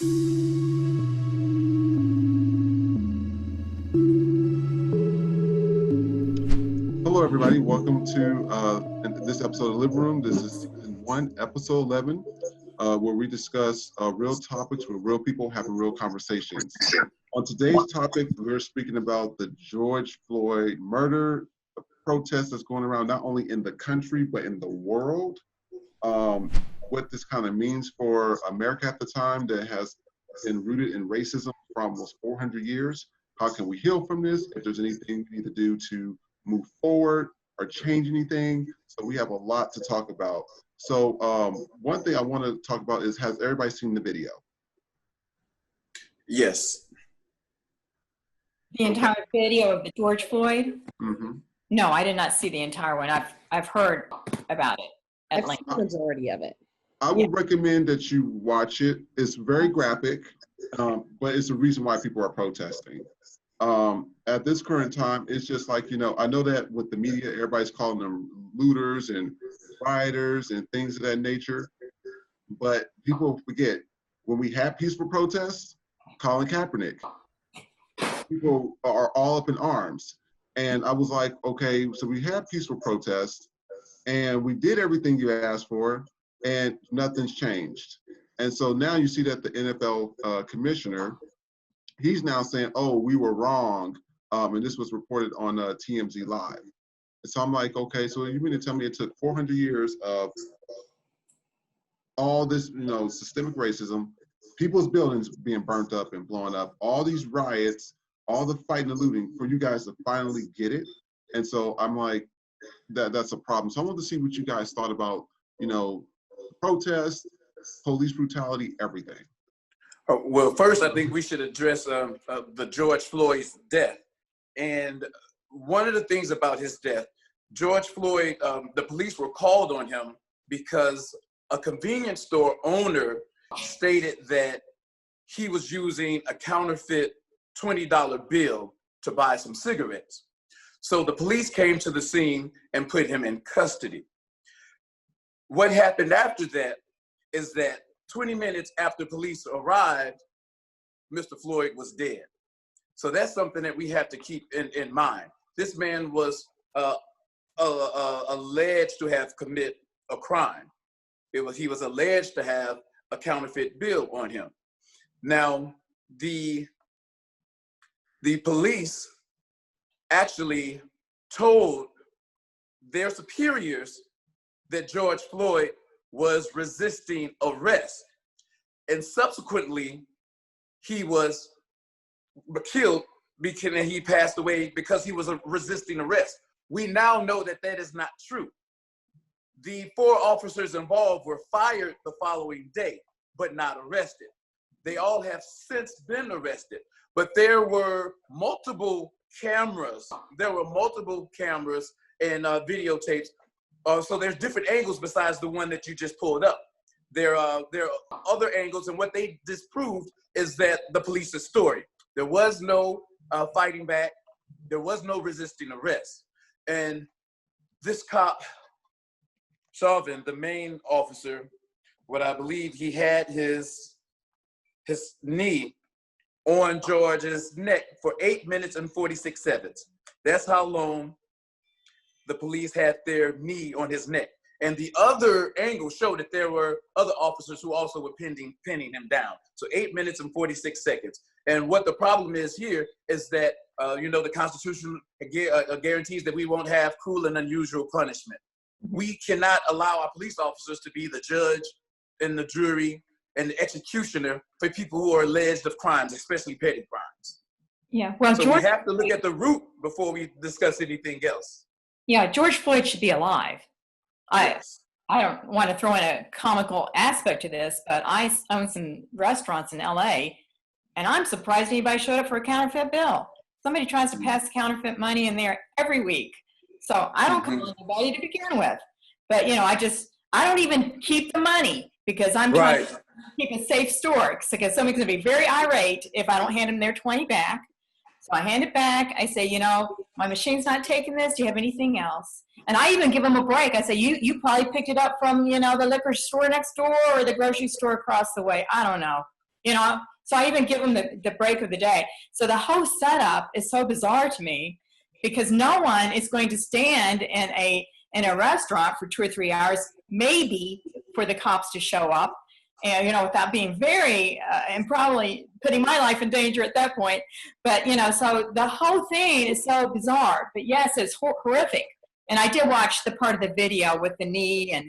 Hello, everybody. Welcome to this episode of Living Room. This is season 1, episode 11, where we discuss real topics with real people having real conversations. On today's topic, we're speaking about the George Floyd murder, the protest that's going around not only in the country, but in the world. What this kind of means for America at the time that has been rooted in racism for almost 400 years. How can we heal from this? If there's anything we need to do to move forward or change anything. So we have a lot to talk about. So one thing I want to talk about is, has everybody seen the video? Yes. The entire video of the George Floyd? Mm-hmm. No, I did not see the entire one. I've heard about it at length. The majority of it. I would recommend that you watch it. It's very graphic, but it's the reason why people are protesting. At this current time, it's just like, I know that with the media, everybody's calling them looters and rioters and things of that nature. But people forget, when we have peaceful protests, Colin Kaepernick, people are all up in arms. And I was like, okay, so we had peaceful protests and we did everything you asked for and nothing's changed. And so now you see that the NFL commissioner, he's now saying, oh, we were wrong. And this was reported on TMZ Live. And so I'm like, okay, so you mean to tell me it took 400 years of all this, systemic racism, people's buildings being burnt up and blown up, all these riots, all the fighting and looting for you guys to finally get it? And so I'm like, that's a problem. So I wanted to see what you guys thought about, protests, police brutality, everything. Well, first, I think we should address the George Floyd's death. And one of the things about his death, George Floyd, the police were called on him because a convenience store owner stated that he was using a counterfeit $20 bill to buy some cigarettes. So the police came to the scene and put him in custody. What happened after that is that 20 minutes after police arrived, Mr. Floyd was dead. So that's something that we have to keep in mind. This man was alleged to have committed a crime. He was alleged to have a counterfeit bill on him. Now, the police actually told their superiors that George Floyd was resisting arrest. And subsequently, he was killed because he passed away because he was resisting arrest. We now know that that is not true. The 4 officers involved were fired the following day, but not arrested. They all have since been arrested, but there were multiple cameras. There were multiple cameras and videotapes. So there's different angles besides the one that you just pulled up. There are other angles, and what they disproved is that the police's story. There was no fighting back. There was no resisting arrest. And this cop, Chauvin, the main officer, what I believe he had his knee on George's neck for 8 minutes and 46 seconds. That's how long the police had their knee on his neck. And the other angle showed that there were other officers who also were pinning him down. So 8 minutes and 46 seconds. And what the problem is here is that, the Constitution guarantees that we won't have cruel and unusual punishment. We cannot allow our police officers to be the judge and the jury and the executioner for people who are alleged of crimes, especially petty crimes. Yeah, well, so we have to look at the root before we discuss anything else. Yeah, George Floyd should be alive. Yes. I don't want to throw in a comical aspect to this, but I own some restaurants in LA, and I'm surprised anybody showed up for a counterfeit bill. Somebody tries to pass counterfeit money in there every week. So I don't call anybody to begin with. But, I don't even keep the money because I'm trying to keep a safe store, because somebody's going to be very irate if I don't hand them their 20 back. So I hand it back. I say, my machine's not taking this. Do you have anything else? And I even give them a break. I say, you probably picked it up from, the liquor store next door or the grocery store across the way. I don't know. you know? So I even give them the break of the day. So the whole setup is so bizarre to me because no one is going to stand in a restaurant for 2 or 3 hours, maybe for the cops to show up, and, you know, without being very, and probably putting my life in danger at that point. But, you know, so the whole thing is so bizarre. But yes, it's horrific. And I did watch the part of the video with the knee and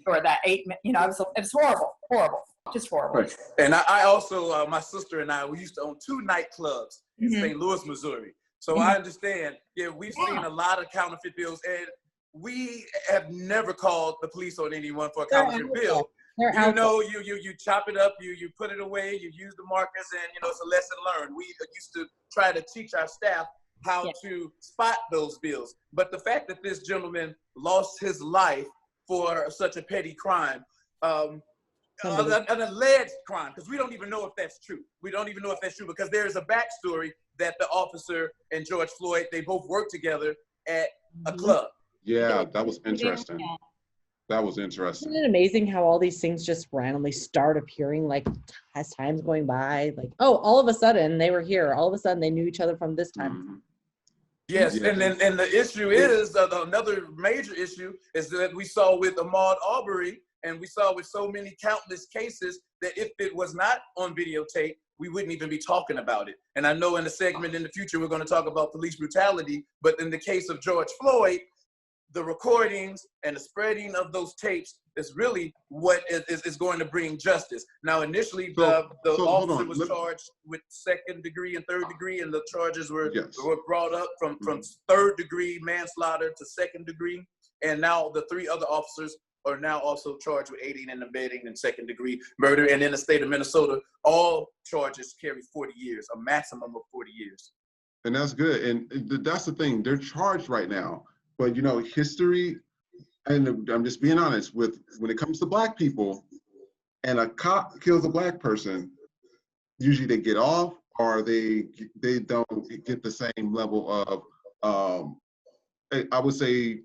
or that 8 minute, you know, it was horrible, just horrible. Right. And I also, my sister and I, we used to own 2 nightclubs in St. Louis, Missouri. So I understand, we've seen a lot of counterfeit bills, and we have never called the police on anyone for a counterfeit bill. You know, you chop it up, you put it away, you use the markers, and, you know, it's a lesson learned. We used to try to teach our staff how to spot those bills. But the fact that this gentleman lost his life for such a petty crime, an alleged crime, because we don't even know if that's true. We don't even know if that's true because there is a backstory that the officer and George Floyd, they both worked together at a club. Yeah, that was interesting. That was interesting. Isn't it amazing how all these things just randomly start appearing, like, as time's going by? Like, oh, all of a sudden they were here. All of a sudden they knew each other from this time. Mm-hmm. Yes, and the issue is, another major issue is that we saw with Ahmaud Arbery, and we saw with so many countless cases that if it was not on videotape, we wouldn't even be talking about it. And I know in a segment in the future, we're going to talk about police brutality, but in the case of George Floyd, the recordings and the spreading of those tapes is really what is going to bring justice. Now, initially, the officer was charged with 2nd degree and 3rd degree, and the charges were brought up from 3rd degree manslaughter to 2nd degree. And now the 3 other officers are now also charged with aiding and abetting and 2nd degree murder. And in the state of Minnesota, all charges carry 40 years, a maximum of 40 years. And that's good. And that's the thing, they're charged right now. But, you know, history, and I'm just being honest, when it comes to Black people and a cop kills a Black person, usually they get off or they don't get the same level of, I would say,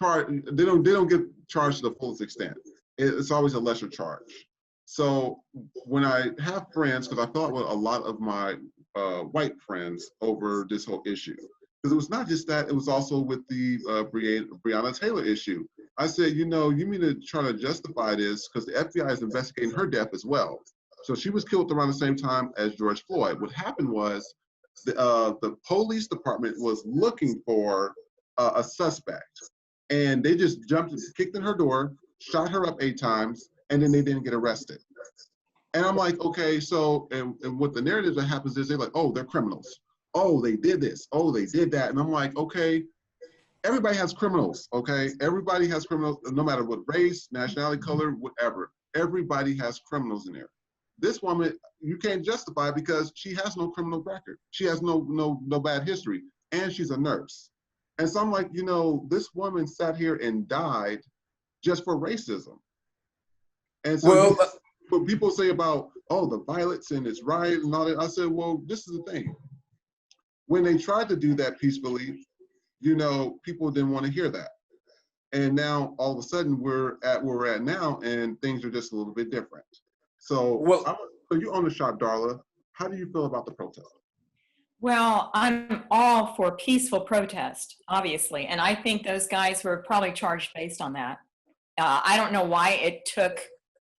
they don't get charged to the fullest extent. It's always a lesser charge. So when I have friends, because I fought with a lot of my white friends over this whole issue, because it was not just that, it was also with the Breonna Taylor issue. I said, you know, you mean to try to justify this because the FBI is investigating her death as well. So she was killed around the same time as George Floyd. What happened was the police department was looking for a suspect, and they just kicked in her door, shot her up 8 times, and then they didn't get arrested. And I'm like, okay, so, and what the narrative that happens is they're like, oh, they're criminals. Oh, they did this. Oh, they did that. And I'm like, okay, everybody has criminals, okay? Everybody has criminals, no matter what race, nationality, color, whatever. Everybody has criminals in there. This woman, you can't justify it because she has no criminal record. She has no bad history, and she's a nurse. And so I'm like, you know, this woman sat here and died just for racism. And so what people say about, oh, the violence and it's riot and all that, I said, well, this is the thing. When they tried to do that peacefully, you know, people didn't want to hear that. And now all of a sudden we're at where we're at now, and things are just a little bit different. So, so you own the shop, Darla. How do you feel about the protest? Well, I'm all for peaceful protest, obviously. And I think those guys were probably charged based on that. I don't know why it took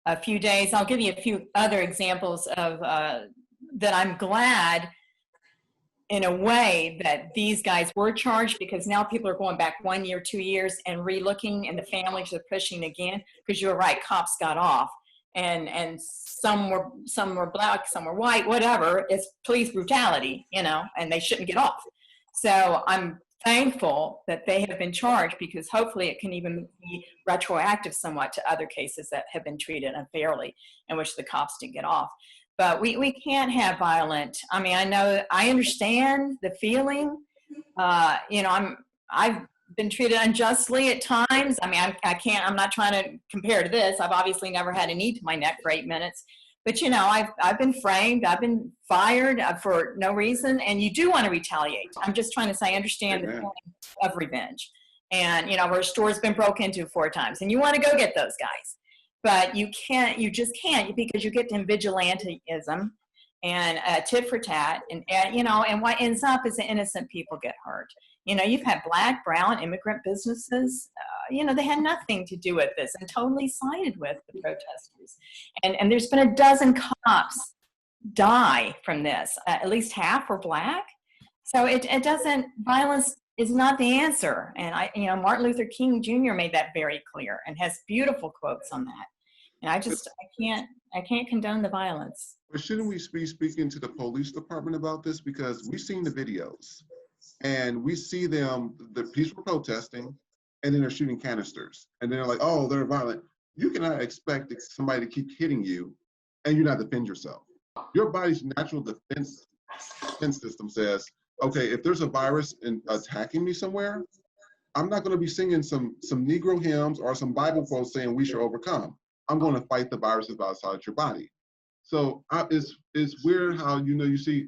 a few days. I'll give you a few other examples of that I'm glad in a way that these guys were charged, because now people are going back 1 year, 2 years and re-looking, and the families are pushing again, because you're right, cops got off. And some were Black, some were white, whatever. It's police brutality, you know, and they shouldn't get off. So I'm thankful that they have been charged, because hopefully it can even be retroactive somewhat to other cases that have been treated unfairly in which the cops didn't get off. But we can't have violent. I mean, I understand the feeling. You know, I've been treated unjustly at times. I mean, I'm not trying to compare to this. I've obviously never had a knee to my neck for 8 minutes. But, you know, I've been framed, I've been fired for no reason, and you do want to retaliate. I'm just trying to say, I understand the feeling of revenge. And, you know, where a store's been broke into 4 times, and you want to go get those guys. but you just can't, because you get to vigilantism and tit for tat, and you know, and what ends up is the innocent people get hurt. You know, you've had black, brown, immigrant businesses, you know, they had nothing to do with this and totally sided with the protesters. And there's been a dozen cops die from this. At least half were black. So it doesn't, violence is not the answer. And you know, Martin Luther King Jr. made that very clear and has beautiful quotes on that. And I can't condone the violence. But shouldn't we be speaking to the police department about this? Because we've seen the videos and we see them, the peaceful protesting, and then they're shooting canisters. And then they're like, oh, they're violent. You cannot expect somebody to keep hitting you and you not defend yourself. Your body's natural defense system says, okay, if there's a virus attacking me somewhere, I'm not going to be singing some Negro hymns or some Bible quotes saying we should overcome. I'm going to fight the viruses outside your body. So it's weird how, you know, you see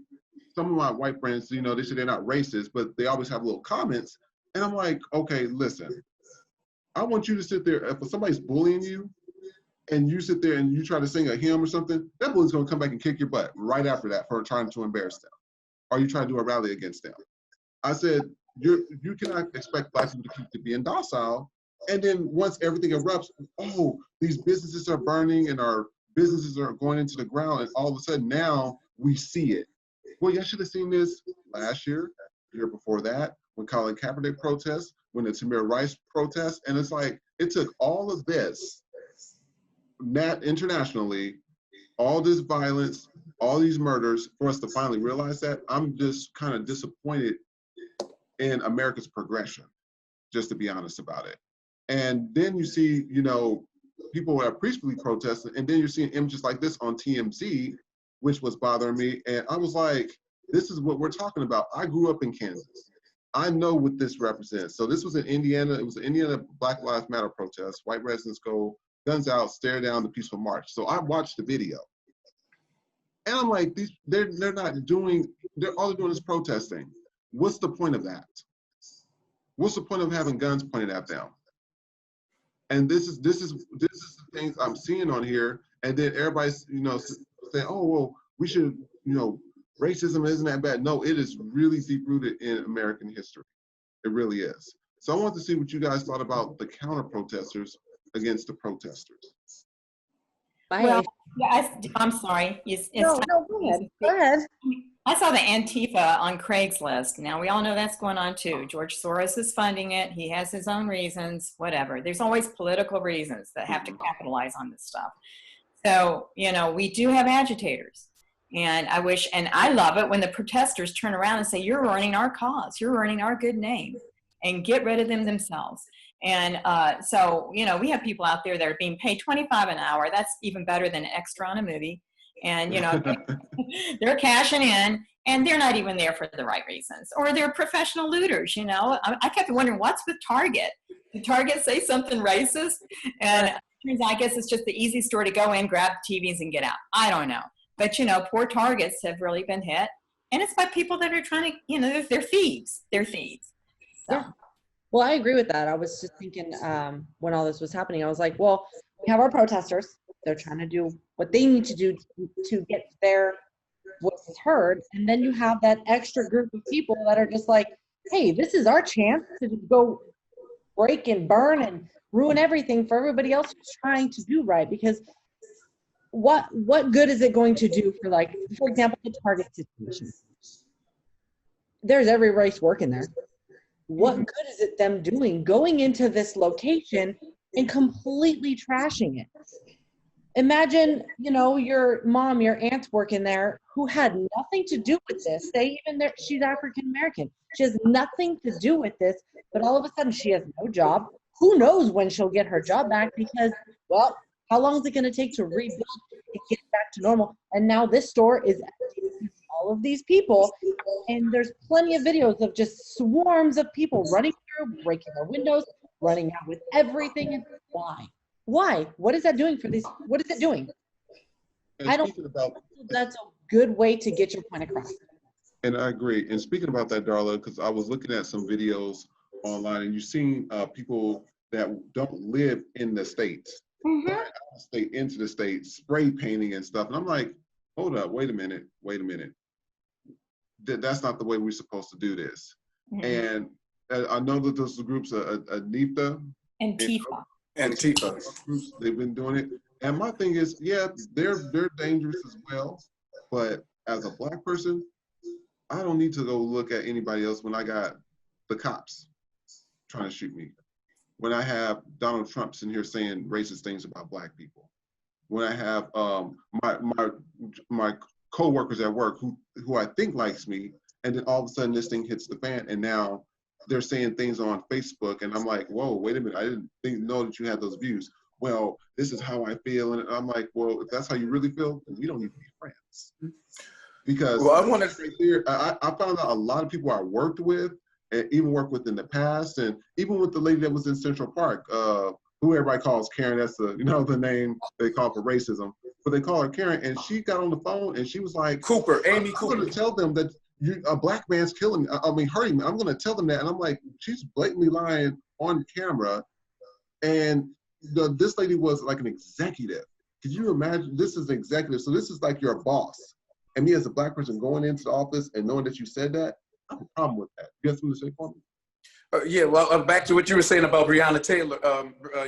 some of my white friends, you know, they say they're not racist, but they always have little comments. And I'm like, okay, listen, I want you to sit there. If somebody's bullying you and you sit there and you try to sing a hymn or something, that bully's going to come back and kick your butt right after that for trying to embarrass them. Or you try to do a rally against them. I said, you cannot expect black people to keep being docile. And then once everything erupts, oh, these businesses are burning and our businesses are going into the ground, and all of a sudden now we see it. Well, you should have seen this last year, the year before that, when Colin Kaepernick protests, when the Tamir Rice protests, and it's like, it took all of this, internationally, all this violence, all these murders, for us to finally realize that. I'm just kind of disappointed in America's progression, just to be honest about it. And then you see, you know, people are peacefully protesting, and then you're seeing images like this on TMZ, which was bothering me. And I was like, this is what we're talking about. I grew up in Kansas. I know what this represents. So this was in Indiana. It was the Indiana Black Lives Matter protest. White residents go, guns out, stare down the peaceful march. So I watched the video. And I'm like, they're not doing, all they're doing is protesting. What's the point of that? What's the point of having guns pointed at them? And this is the things I'm seeing on here. And then everybody's, you know, saying, oh, well, we should, you know, racism isn't that bad. No, it is really deep rooted in American history. It really is. So I want to see what you guys thought about the counter protesters against the protesters. Well, yeah, I'm sorry. No, go ahead. Go ahead. I saw the Antifa on Craigslist. Now, we all know that's going on too. George Soros is funding it. He has his own reasons, whatever. There's always political reasons that have to capitalize on this stuff. So, you know, we do have agitators. And I wish, and I love it when the protesters turn around and say, you're ruining our cause. You're ruining our good name, and get rid of them themselves. And so, you know, we have people out there that are being paid $25 an hour. That's even better than an extra on a movie. And, you know, they're cashing in, and they're not even there for the right reasons. Or they're professional looters, you know. I kept wondering, what's with Target? Did Target say something racist? And I guess it's just the easy store to go in, grab TVs, and get out. I don't know. But, you know, poor Targets have really been hit. And it's by people that are trying to, you know, they're thieves. They're thieves. So. Yeah. Well, I agree with that. I was just thinking when all this was happening, I was like, well, we have our protesters. They're trying to do what they need to do to get their voices heard. And then you have that extra group of people that are just like, hey, this is our chance to go break and burn and ruin everything for everybody else who's trying to do right. Because what good is it going to do for, like, for example, the Target situation? There's every race working there. What good is it them doing, going into this location and completely trashing it? Imagine, you know, your mom, your aunt's working there who had nothing to do with this. She's African American. She has nothing to do with this, but all of a sudden she has no job. Who knows when she'll get her job back, because, well, how long is it going to take to rebuild and get back to normal? And now this store is all of these people, and there's plenty of videos of just swarms of people running through, breaking their windows, running out with everything. And why? What is that doing for these? What is it doing? And I don't think that's a good way to get your point across. And I agree. And speaking about that, Darla, because I was looking at some videos online, and you've seen people that don't live in the States, Mhm. out of state into the state, spray painting and stuff. And I'm like, hold up, wait a minute. That's not the way we're supposed to do this. Mhm. And I know that those groups are Anita Antifa. Antifa. groups, they've been doing it. And my thing is, yeah, they're dangerous as well. But as a Black person, I don't need to go look at anybody else when I got the cops trying to shoot me. When I have Donald Trump sitting here saying racist things about Black people. When I have my co-workers at work who I think likes me, and then all of a sudden this thing hits the fan, and now they're saying things on Facebook, and I'm like, whoa, wait a minute, I didn't know that you had those views. Well, this is how I feel, and I'm like, well, if that's how you really feel, then we don't need to be friends. Because Well, I want to. I found out a lot of people I worked with, and even worked with in the past, and even with the lady that was in Central Park, who everybody calls Karen. That's the the name they call for racism, but they call her Karen. And she got on the phone and she was like, Amy I'm Cooper. going to tell them that a Black man's killing me. I mean, hurting me. I'm going to tell them that. And I'm like, she's blatantly lying on camera. And this lady was like an executive. Could you imagine? This is an executive. So this is like your boss. And me as a Black person going into the office and knowing that you said that, I have a problem with that. You have something to say for me? Yeah, well, back to what you were saying about Breonna Taylor.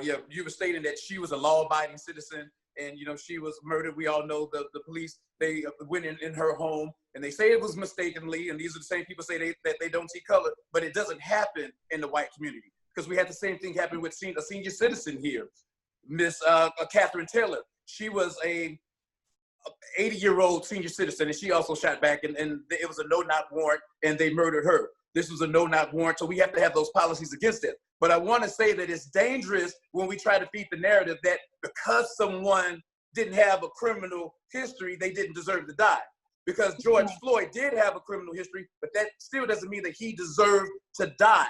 Yeah, you were stating that she was a law-abiding citizen, and she was murdered. We all know the police, they went in her home, and they say it was mistakenly. And these are the same people say that they don't see color, but it doesn't happen in the white community, because we had the same thing happen with a senior citizen here, Miss Catherine Taylor. She was a 80-year-old senior citizen, and she also shot back, and it was a no-knock warrant, and they murdered her. This was a no-knock warrant, so we have to have those policies against it. But I want to say that it's dangerous when we try to feed the narrative that because someone didn't have a criminal history, they didn't deserve to die. Because George Floyd did have a criminal history, but that still doesn't mean that he deserved to die.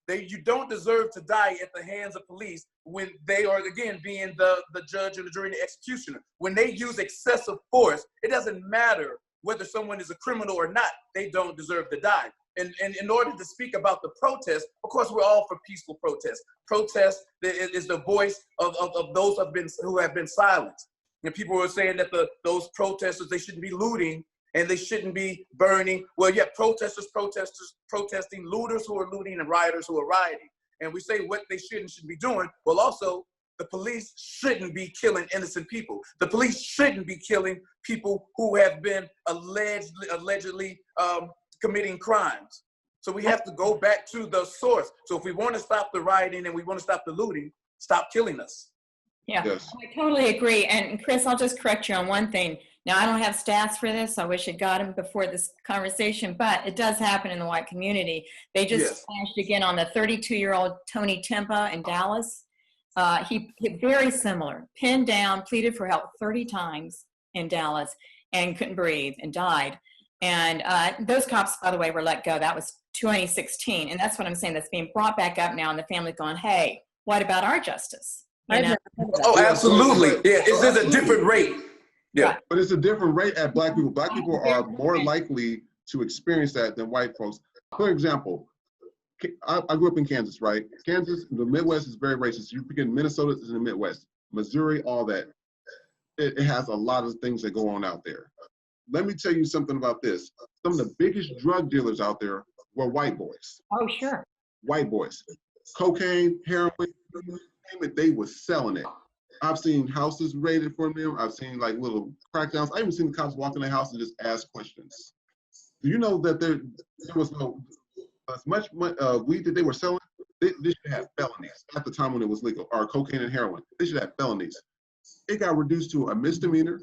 You don't deserve to die at the hands of police when they are, again, being the judge and the jury and the executioner. When they use excessive force, it doesn't matter whether someone is a criminal or not, they don't deserve to die. And in order to speak about the protest, of course, we're all for peaceful protest. Protest is the voice of those who have been silenced. And people were saying that those protesters, they shouldn't be looting and they shouldn't be burning. Well, yeah, protesters protesting, looters who are looting, and rioters who are rioting. And we say what they shouldn't be doing. Well, also, the police shouldn't be killing innocent people. The police shouldn't be killing people who have been allegedly committing crimes. So we have to go back to the source. So if we want to stop the rioting and we want to stop the looting, stop killing us. Yeah, Yes. I totally agree. And Chris, I'll just correct you on one thing. Now, I don't have stats for this. I wish I got them before this conversation, but it does happen in the white community. They just flashed again on the 32-year-old Tony Timpa in Dallas. He very similar, pinned down, pleaded for help 30 times in Dallas and couldn't breathe and died. And those cops, by the way, were let go. That was 2016. And that's what I'm saying. That's being brought back up now. And the family going, hey, what about our justice? You know? Oh, absolutely. Yeah, it's just a different rate. Yeah. Right. But it's a different rate at Black people. Black people are more likely to experience that than white folks. For example, I grew up in Kansas, right? Kansas, the Midwest is very racist. You begin Minnesota is in the Midwest, Missouri, all that. It has a lot of things that go on out there. Let me tell you something about this. Some of the biggest drug dealers out there were white boys. Oh, sure. White boys. Cocaine, heroin, they were selling it. I've seen houses raided for them. I've seen like little crackdowns. I even seen the cops walk in the house and just ask questions. Do you know that there was no, as much weed that they were selling, they should have felonies at the time when it was legal, or cocaine and heroin. They should have felonies. It got reduced to a misdemeanor.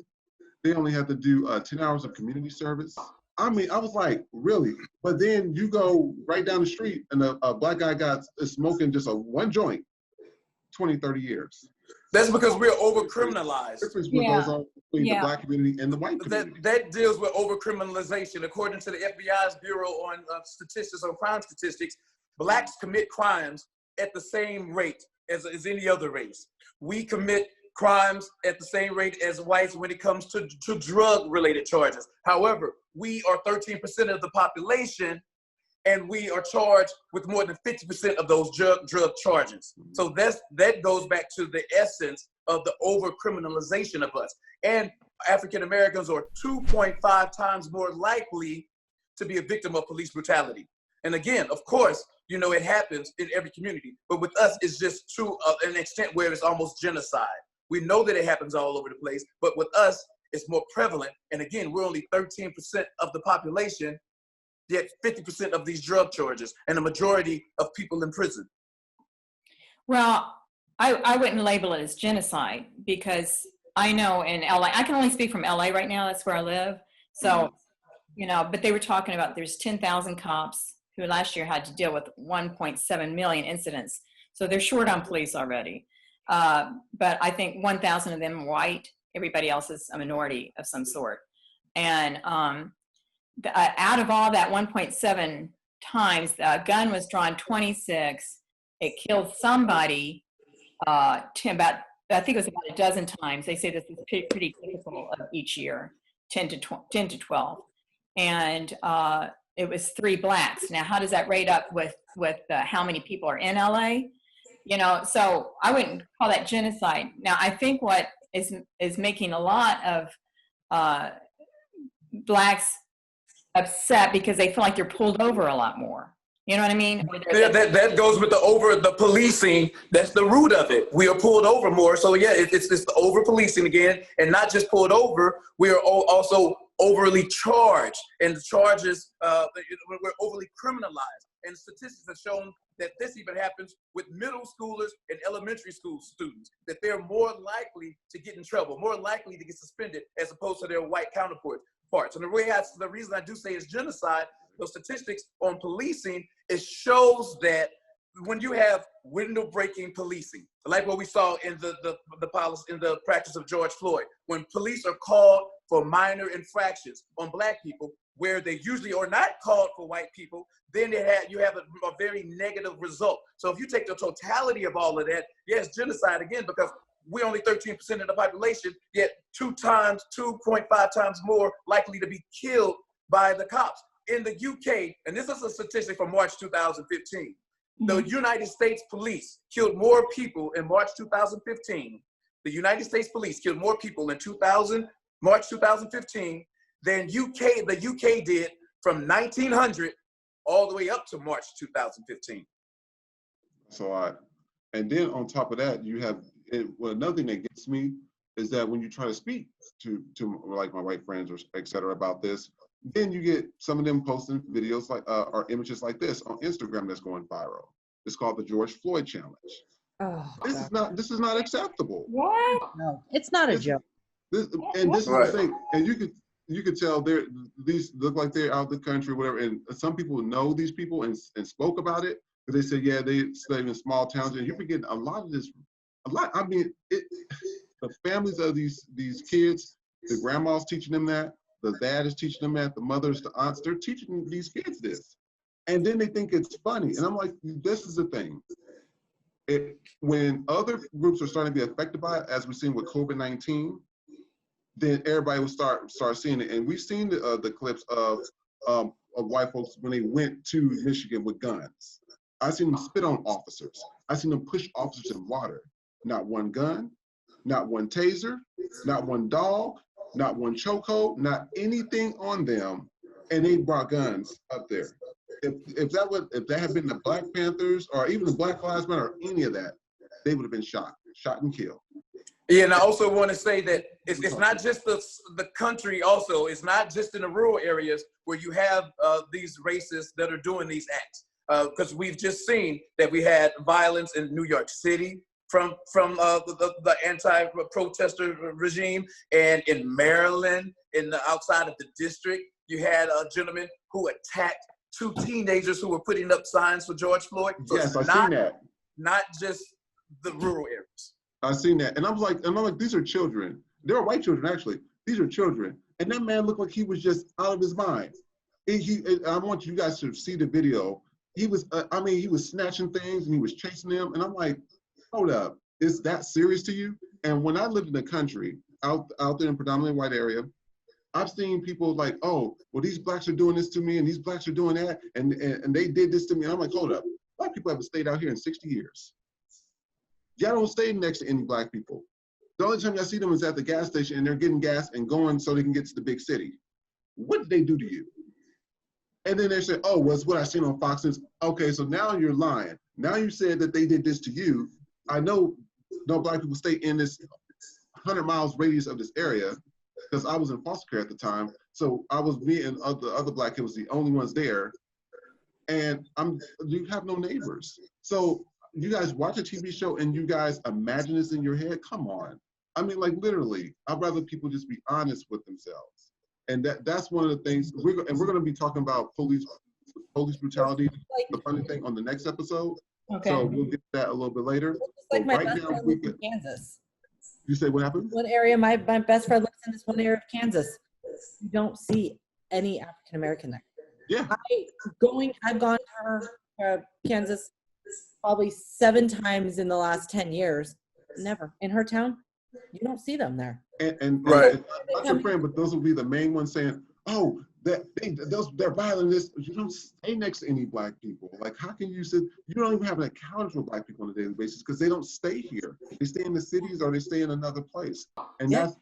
They only had to do 10 hours of community service. I mean, I was like, really? But then you go right down the street and a Black guy is smoking just one joint, 20, 30 years. That's because we're over-criminalized. Difference goes on between the Black community and the white community. That deals with over-criminalization. According to the FBI's Bureau on Statistics, on crime statistics, Blacks commit crimes at the same rate as any other race. We commit crimes at the same rate as whites when it comes to drug-related charges. However, we are 13% of the population, and we are charged with more than 50% of those drug charges. So that goes back to the essence of the over-criminalization of us. And African Americans are 2.5 times more likely to be a victim of police brutality. And again, of course, you know, it happens in every community, but with us, it's just to an extent where it's almost genocide. We know that it happens all over the place, but with us, it's more prevalent. And again, we're only 13% of the population, yet 50% of these drug charges, and the majority of people in prison. Well, I wouldn't label it as genocide, because I know in LA, I can only speak from LA right now, that's where I live. So, you know, but they were talking about there's 10,000 cops who last year had to deal with 1.7 million incidents. So they're short on police already. But I think 1,000 of them white, everybody else is a minority of some sort. And out of all that 1.7 times, a gun was drawn 26. It killed somebody I think it was about a dozen times. They say this is pretty typical of each year, 10 to 12. And it was 3 blacks. Now, how does that rate up with how many people are in LA? You know, so I wouldn't call that genocide. Now, I think what is making a lot of blacks upset because they feel like they're pulled over a lot more. You know what I mean? That goes with the policing. That's the root of it. We are pulled over more. So yeah, it's the over policing again, and not just pulled over. We are also overly charged, and the charges we're overly criminalized. And statistics have shown that this even happens with middle schoolers and elementary school students, that they're more likely to get in trouble, more likely to get suspended as opposed to their white counterparts. And the reason I do say it's genocide, those statistics on policing, it shows that when you have window breaking policing, like what we saw in the policy, in the practice of George Floyd, when police are called for minor infractions on black people, where they usually are not called for white people, then you have a very negative result. So if you take the totality of all of that, yes, genocide again, because we're only 13% of the population, yet 2.5 times more likely to be killed by the cops. In the UK, and this is a statistic from March 2015, the United States Police killed more people in March 2015. The United States Police killed more people in March 2015 than the UK did from 1900 all the way up to March 2015. So and then on top of that, you have another thing that gets me is that when you try to speak to like my white friends or et cetera about this, then you get some of them posting videos like or images like this on Instagram that's going viral. It's called the George Floyd challenge. Oh, This is not acceptable. What? no, it's not a joke. This is the thing, and you could tell these look like they're out of the country, whatever. And some people know these people and spoke about it, but they say, yeah, they live in small towns, and you're forgetting a lot. I mean, the families of these kids, the grandma's teaching them that, the dad is teaching them that, the mothers, the aunts, they're teaching these kids this, and then they think it's funny. And I'm like, this is the thing. When other groups are starting to be affected by it, as we've seen with COVID-19, then everybody will start seeing it. And we've seen the clips of white folks when they went to Michigan with guns. I've seen them spit on officers. I've seen them push officers in water. Not one gun, not one taser, not one dog, not one chokehold, not anything on them, and they brought guns up there. If that had been the Black Panthers or even the Black Lives Matter or any of that, they would have been shot and killed. Yeah, and I also want to say that it's not just the country. Also, it's not just in the rural areas where you have these racists that are doing these acts. Because we've just seen that we had violence in New York City from the anti-protester regime, and in Maryland, outside of the district, you had a gentleman who attacked 2 teenagers who were putting up signs for George Floyd. So yes, I've seen that. Not just the rural areas. I've seen that, and I'm like, these are children. They're white children, actually. These are children, and that man looked like he was just out of his mind. I want you guys to see the video. He was, he was snatching things and he was chasing them, and I'm like, hold up, is that serious to you? And when I lived in the country, out there in a predominantly white area, I've seen people like, oh, well, these blacks are doing this to me and these blacks are doing that. And they did this to me. And I'm like, hold up. Black people haven't stayed out here in 60 years. Y'all don't stay next to any black people. The only time I see them is at the gas station and they're getting gas and going so they can get to the big city. What did they do to you? And then they say, oh, well, it's what I seen on Fox News. Okay, so now you're lying. Now you said that they did this to you. I know no black people stay in this 100 miles radius of this area because I was in foster care at the time. So I was, me and other black kids was the only ones there. And you have no neighbors. So you guys watch a TV show and you guys imagine this in your head? Come on. I mean, like literally, I'd rather people just be honest with themselves. And that's one of the things, we're going to be talking about police brutality, the funny thing, on the next episode. Okay. So we'll get to that a little bit later. Just like So my right best now, friend lives in Kansas. You say what happened? One area, my best friend lives in this one area of Kansas. You don't see any African American there. Yeah. I've gone to Kansas probably 7 times in the last 10 years. Never. In her town, you don't see them there. And Right. not your friend, but those will be the main ones saying, oh, they're violating this. You don't stay next to any black people. Like, how can you say, you don't even have an account for black people on a daily basis because they don't stay here. They stay in the cities or they stay in another place. And that's,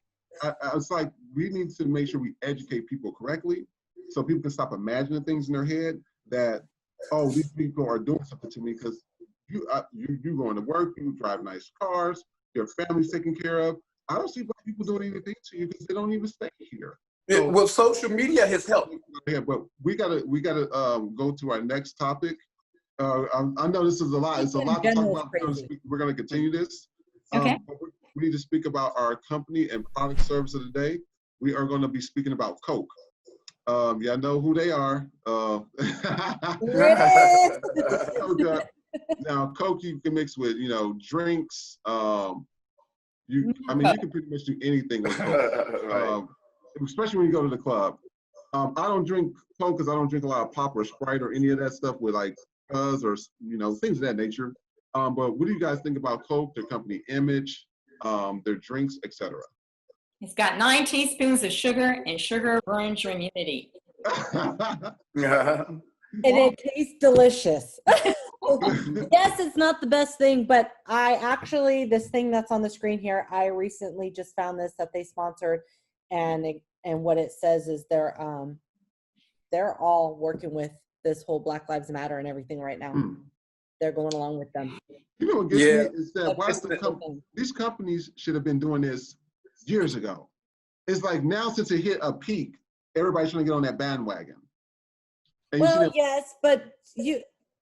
it's like, we need to make sure we educate people correctly so people can stop imagining things in their head that, oh, these people are doing something to me because you going to work, you drive nice cars, your family's taken care of. I don't see black people doing anything to you because they don't even stay here. So, Well, social media has helped. Yeah, but we gotta go to our next topic. I know this is a lot. It's a lot to talk about. We're gonna continue this. Okay. We need to speak about our company and product service of the day. We are going to be speaking about Coke. Y'all know who they are. Coca. Now, Coke you can mix with, drinks. You can pretty much do anything with Coke. Right. Especially when you go to the club. I don't drink Coke because I don't drink a lot of pop or Sprite or any of that stuff with like fuzz or things of that nature. But what do you guys think about Coke, their company image, their drinks, etc.? It's got 9 teaspoons of sugar, and sugar burns your immunity. And it tastes delicious. Yes, it's not the best thing, but this thing that's on the screen here, I recently just found this that they sponsored, and what it says is they're all working with this whole Black Lives Matter and everything right now. They're going along with them. What gets me is that these companies should have been doing this years ago. It's like now since it hit a peak, everybody's trying to get on that bandwagon. And well, yes, but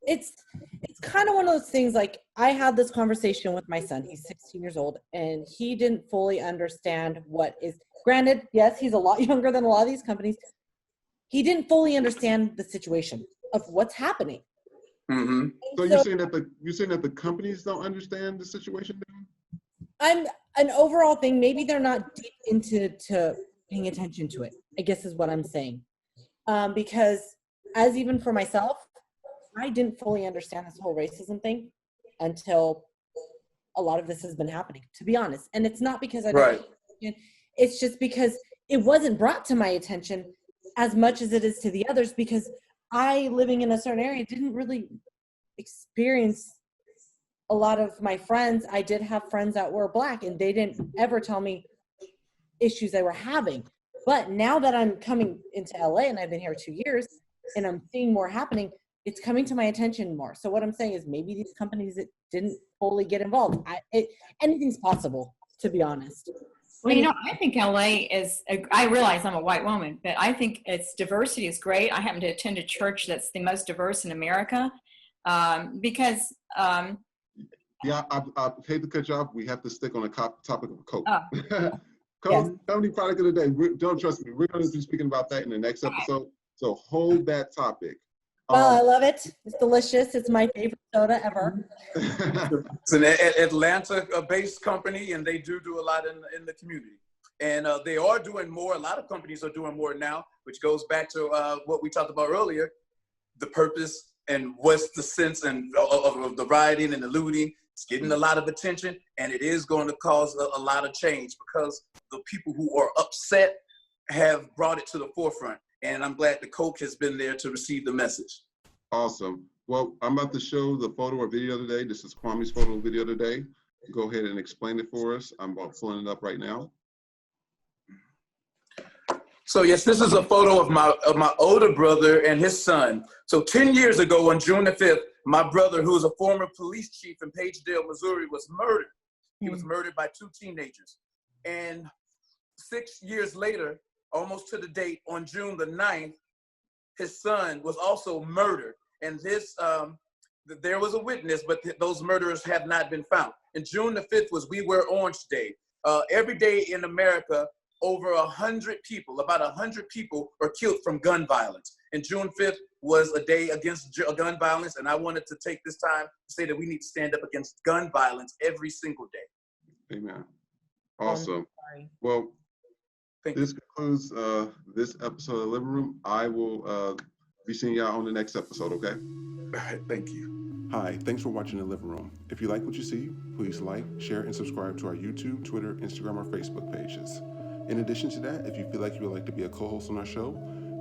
it's kind of one of those things. Like, I had this conversation with my son. He's 16 years old, and he didn't fully understand what is. Granted, yes, he's a lot younger than a lot of these companies. He didn't fully understand the situation of what's happening. Mm-hmm. So you're saying that the companies don't understand the situation now? I'm an overall thing. Maybe they're not deep into paying attention to it, I guess is what I'm saying. Because as even for myself, I didn't fully understand this whole racism thing until a lot of this has been happening, to be honest. And it's not because I don't. Right. It's just because it wasn't brought to my attention as much as it is to the others, because I, living in a certain area, didn't really experience a lot of my friends. I did have friends that were Black, and they didn't ever tell me issues they were having. But now that I'm coming into LA and I've been here 2 years and I'm seeing more happening, it's coming to my attention more. So what I'm saying is maybe these companies that didn't fully get involved. Anything's possible, to be honest. Well, I think LA is, I realize I'm a white woman, but I think its diversity is great. I happen to attend a church that's the most diverse in America because... Yeah, I hate to cut you off. We have to stick on the topic of Coke. Coke, Yes. Company product of the day. Don't trust me. We're going to be speaking about that in the next episode. So hold that topic. Well, I love it. It's delicious. It's my favorite soda ever. It's an Atlanta-based company, and they do a lot in the community. And they are doing more. A lot of companies are doing more now, which goes back to what we talked about earlier, the purpose and what's the sense and of the rioting and the looting. It's getting a lot of attention, and it is going to cause a lot of change because the people who are upset have brought it to the forefront. And I'm glad the Coke has been there to receive the message. Awesome. Well, I'm about to show the photo or video today. This is Kwame's photo and video today. Go ahead and explain it for us. I'm pulling it up right now. So yes, this is a photo of my older brother and his son. So 10 years ago on June the 5th, my brother, who is a former police chief in Pagedale, Missouri, was murdered. He was murdered by 2 teenagers. And 6 years later, almost to the date, on June the 9th, his son was also murdered. And this, there was a witness, but those murderers have not been found. And June the 5th was We Wear Orange Day. Every day in America, over 100 people, about 100 people are killed from gun violence. And June 5th was a day against gun violence. And I wanted to take this time to say that we need to stand up against gun violence every single day. Amen. Awesome. Well, this concludes this episode of the Living Room. I will be seeing y'all on the next episode, okay? All right, thank you. Hi, thanks for watching The Living Room. If you like what you see, please like, share, and subscribe to our YouTube, Twitter, Instagram, or Facebook pages. In addition to that, if you feel like you would like to be a co-host on our show,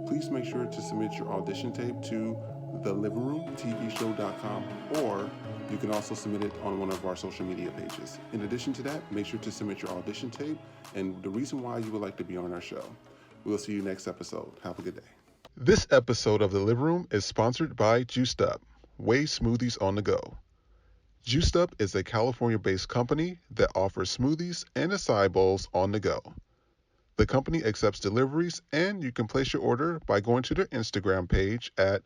please make sure to submit your audition tape to thelivingroomtvshow.com, or you can also submit it on one of our social media pages. In addition to that, make sure to submit your audition tape and the reason why you would like to be on our show. We'll see you next episode. Have a good day. This episode of The Living Room is sponsored by Juiced Up, Way Smoothies on the Go. Juiced Up is a California-based company that offers smoothies and acai bowls on the go. The company accepts deliveries, and you can place your order by going to their Instagram page at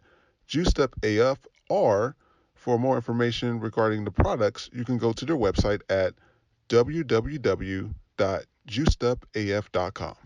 JuicedUpAF, or for more information regarding the products, you can go to their website at www.juicedupaf.com.